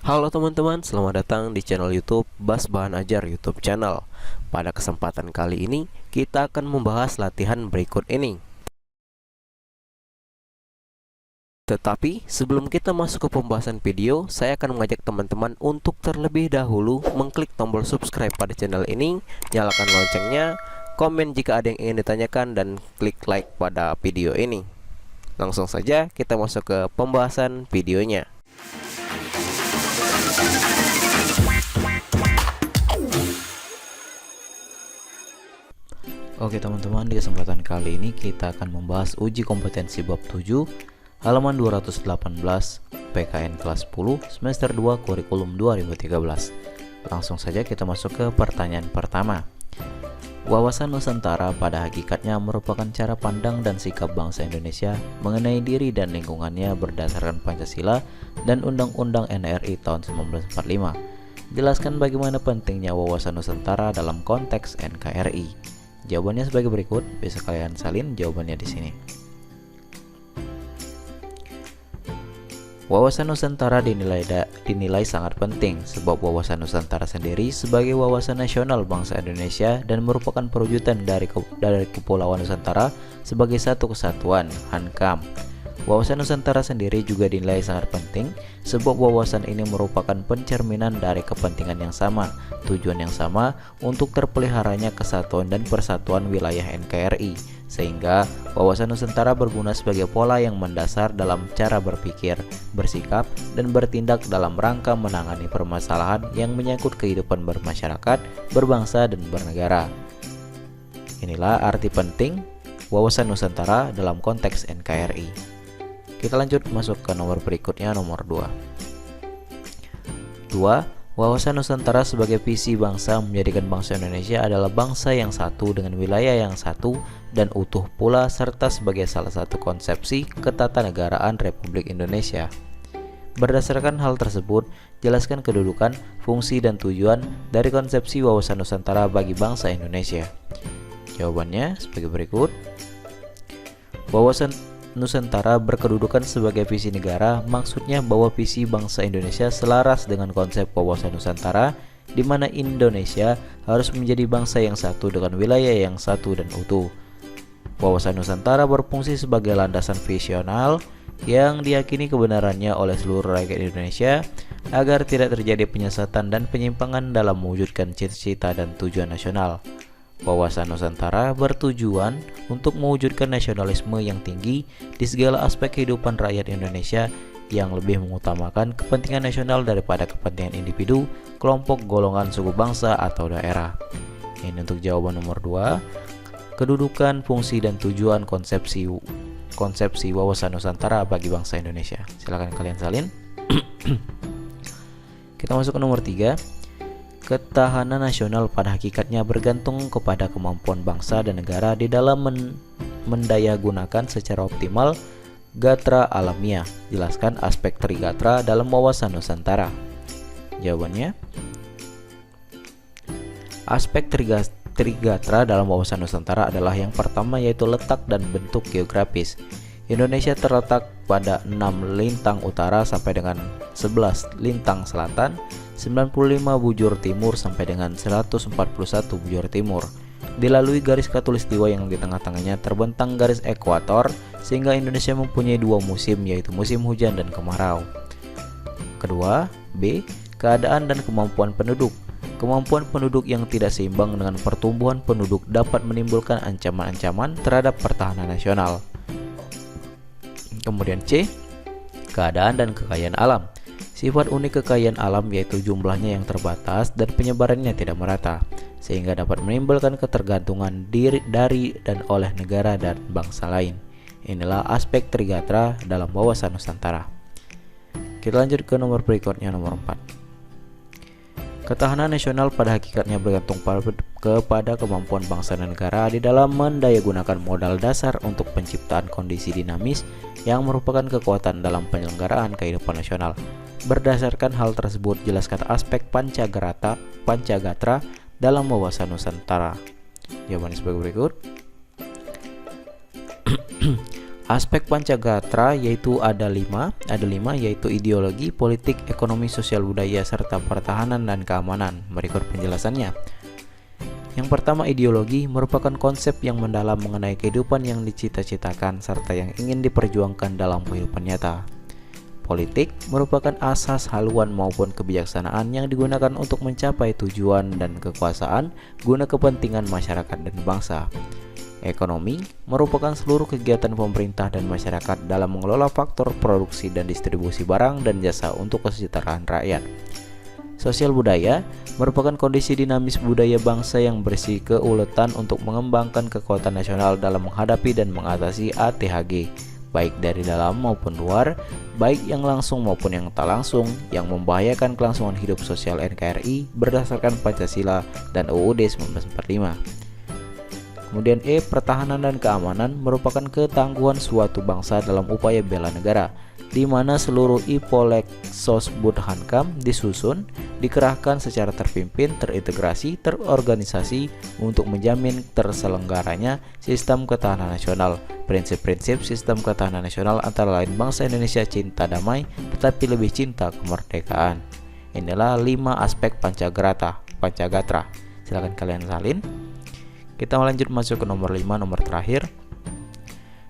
Halo teman-teman, selamat datang di channel YouTube Bas Bahan Ajar YouTube channel. Pada kesempatan kali ini, kita akan membahas latihan berikut ini. Tetapi, sebelum kita masuk ke pembahasan video, saya akan mengajak teman-teman untuk terlebih dahulu mengklik tombol subscribe pada channel ini, nyalakan loncengnya, komen jika ada yang ingin ditanyakan, dan klik like pada video ini. Langsung saja kita masuk ke pembahasan videonya. Oke teman-teman, di kesempatan kali ini kita akan membahas uji kompetensi bab 7 halaman 218 PKN kelas 10 semester 2 kurikulum 2013. Langsung saja kita masuk ke pertanyaan pertama. Wawasan Nusantara pada hakikatnya merupakan cara pandang dan sikap bangsa Indonesia mengenai diri dan lingkungannya berdasarkan Pancasila dan Undang-Undang NRI tahun 1945. Jelaskan bagaimana pentingnya wawasan Nusantara dalam konteks NKRI. Jawabannya sebagai berikut, bisa kalian salin jawabannya di sini. Wawasan Nusantara dinilai sangat penting sebab wawasan Nusantara sendiri sebagai wawasan nasional bangsa Indonesia dan merupakan perwujudan dari Kepulauan Nusantara sebagai satu kesatuan, HANKAM. Wawasan Nusantara sendiri juga dinilai sangat penting sebab wawasan ini merupakan pencerminan dari kepentingan yang sama, tujuan yang sama untuk terpeliharanya kesatuan dan persatuan wilayah NKRI, sehingga wawasan Nusantara berguna sebagai pola yang mendasar dalam cara berpikir, bersikap, dan bertindak dalam rangka menangani permasalahan yang menyangkut kehidupan bermasyarakat, berbangsa, dan bernegara. Inilah arti penting wawasan Nusantara dalam konteks NKRI. Kita lanjut masuk ke nomor berikutnya, nomor 2. 2. Wawasan Nusantara sebagai visi bangsa menjadikan bangsa Indonesia adalah bangsa yang satu dengan wilayah yang satu dan utuh pula serta sebagai salah satu konsepsi ketatanegaraan Republik Indonesia. Berdasarkan hal tersebut, jelaskan kedudukan, fungsi, dan tujuan dari konsepsi wawasan Nusantara bagi bangsa Indonesia. Jawabannya sebagai berikut. Wawasan Nusantara berkedudukan sebagai visi negara, maksudnya bahwa visi bangsa Indonesia selaras dengan konsep wawasan Nusantara, di mana Indonesia harus menjadi bangsa yang satu dengan wilayah yang satu dan utuh. Wawasan Nusantara berfungsi sebagai landasan visional yang diyakini kebenarannya oleh seluruh rakyat Indonesia agar tidak terjadi penyesatan dan penyimpangan dalam mewujudkan cita-cita dan tujuan nasional. Wawasan Nusantara bertujuan untuk mewujudkan nasionalisme yang tinggi di segala aspek kehidupan rakyat Indonesia yang lebih mengutamakan kepentingan nasional daripada kepentingan individu, kelompok, golongan, suku bangsa, atau daerah. Ini untuk jawaban nomor 2. Kedudukan, fungsi, dan tujuan konsepsi wawasan Nusantara bagi bangsa Indonesia. Silakan kalian salin. Kita masuk ke nomor 3. Ketahanan nasional pada hakikatnya bergantung kepada kemampuan bangsa dan negara di dalam mendayagunakan secara optimal gatra alamiah. Jelaskan aspek trigatra dalam wawasan Nusantara. Jawabannya, aspek trigatra dalam wawasan Nusantara adalah yang pertama yaitu letak dan bentuk geografis. Indonesia terletak pada 6 lintang utara sampai dengan 11 lintang selatan, 95 bujur timur sampai dengan 141 bujur timur. Dilalui garis khatulistiwa yang di tengah-tengahnya terbentang garis ekuator, sehingga Indonesia mempunyai 2 musim, yaitu musim hujan dan kemarau. Kedua, B. Keadaan dan kemampuan penduduk. Kemampuan penduduk yang tidak seimbang dengan pertumbuhan penduduk dapat menimbulkan ancaman-ancaman terhadap pertahanan nasional. Kemudian C. Keadaan dan kekayaan alam. Sifat unik kekayaan alam yaitu jumlahnya yang terbatas dan penyebarannya tidak merata, sehingga dapat menimbulkan ketergantungan dari dan oleh negara dan bangsa lain. Inilah aspek trigatra dalam wawasan Nusantara. Kita lanjut ke nomor berikutnya, nomor 4. Ketahanan nasional pada hakikatnya bergantung kepada kemampuan bangsa dan negara di dalam mendayagunakan modal dasar untuk penciptaan kondisi dinamis yang merupakan kekuatan dalam penyelenggaraan kehidupan nasional. Berdasarkan hal tersebut, jelaskan aspek pancagatra dalam wawasan Nusantara. Jawabannya sebagai berikut. Aspek Pancagatra yaitu ada lima yaitu ideologi, politik, ekonomi, sosial, budaya, serta pertahanan dan keamanan. Berikut penjelasannya. Yang pertama, ideologi merupakan konsep yang mendalam mengenai kehidupan yang dicita-citakan serta yang ingin diperjuangkan dalam kehidupan nyata. Politik merupakan asas haluan maupun kebijaksanaan yang digunakan untuk mencapai tujuan dan kekuasaan guna kepentingan masyarakat dan bangsa. Ekonomi merupakan seluruh kegiatan pemerintah dan masyarakat dalam mengelola faktor produksi dan distribusi barang dan jasa untuk kesejahteraan rakyat. Sosial budaya merupakan kondisi dinamis budaya bangsa yang bersih keuletan untuk mengembangkan kekuatan nasional dalam menghadapi dan mengatasi ATHG, baik dari dalam maupun luar, baik yang langsung maupun yang tak langsung, yang membahayakan kelangsungan hidup sosial NKRI berdasarkan Pancasila dan UUD 1945. Kemudian pertahanan dan keamanan merupakan ketangguhan suatu bangsa dalam upaya bela negara, di mana seluruh Ipolexsosbudhankam disusun, dikerahkan secara terpimpin, terintegrasi, terorganisasi untuk menjamin terselenggaranya sistem ketahanan nasional. Prinsip-prinsip sistem ketahanan nasional antara lain bangsa Indonesia cinta damai, tetapi lebih cinta kemerdekaan. Inilah 5 aspek Pancagatra. Silakan kalian salin. Kita lanjut masuk ke nomor 5, nomor terakhir.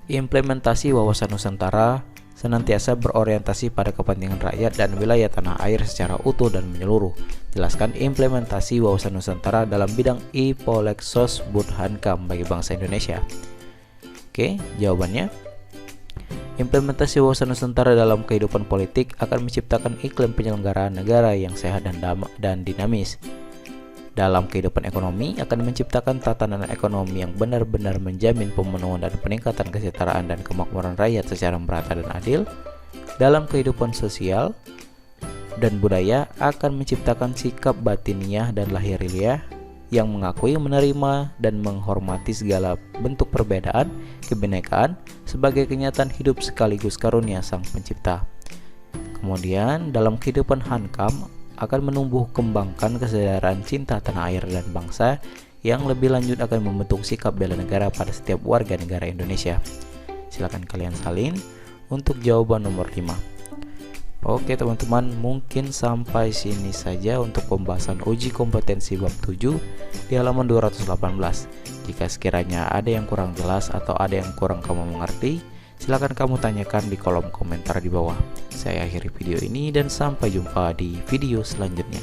Implementasi wawasan Nusantara senantiasa berorientasi pada kepentingan rakyat dan wilayah tanah air secara utuh dan menyeluruh. Jelaskan implementasi wawasan Nusantara dalam bidang Ipolexsosbudhankam bagi bangsa Indonesia. Oke, jawabannya. Implementasi wawasan Nusantara dalam kehidupan politik akan menciptakan iklim penyelenggaraan negara yang sehat dan dinamis. Dalam kehidupan ekonomi akan menciptakan tatanan ekonomi yang benar-benar menjamin pemenuhan dan peningkatan kesejahteraan dan kemakmuran rakyat secara merata dan adil. Dalam kehidupan sosial dan budaya akan menciptakan sikap batiniah dan lahiriah yang mengakui, menerima, dan menghormati segala bentuk perbedaan, kebinekaan sebagai kenyataan hidup sekaligus karunia Sang Pencipta. Kemudian dalam kehidupan Hankam akan menumbuh kembangkan kesadaran cinta tanah air dan bangsa yang lebih lanjut akan membentuk sikap bela negara pada setiap warga negara Indonesia. Silakan kalian salin untuk jawaban nomor 5. Oke teman-teman, mungkin sampai sini saja untuk pembahasan uji kompetensi bab 7 di halaman 218. Jika sekiranya ada yang kurang jelas atau ada yang kurang kamu mengerti, silakan kamu tanyakan di kolom komentar di bawah. Saya akhiri video ini dan sampai jumpa di video selanjutnya.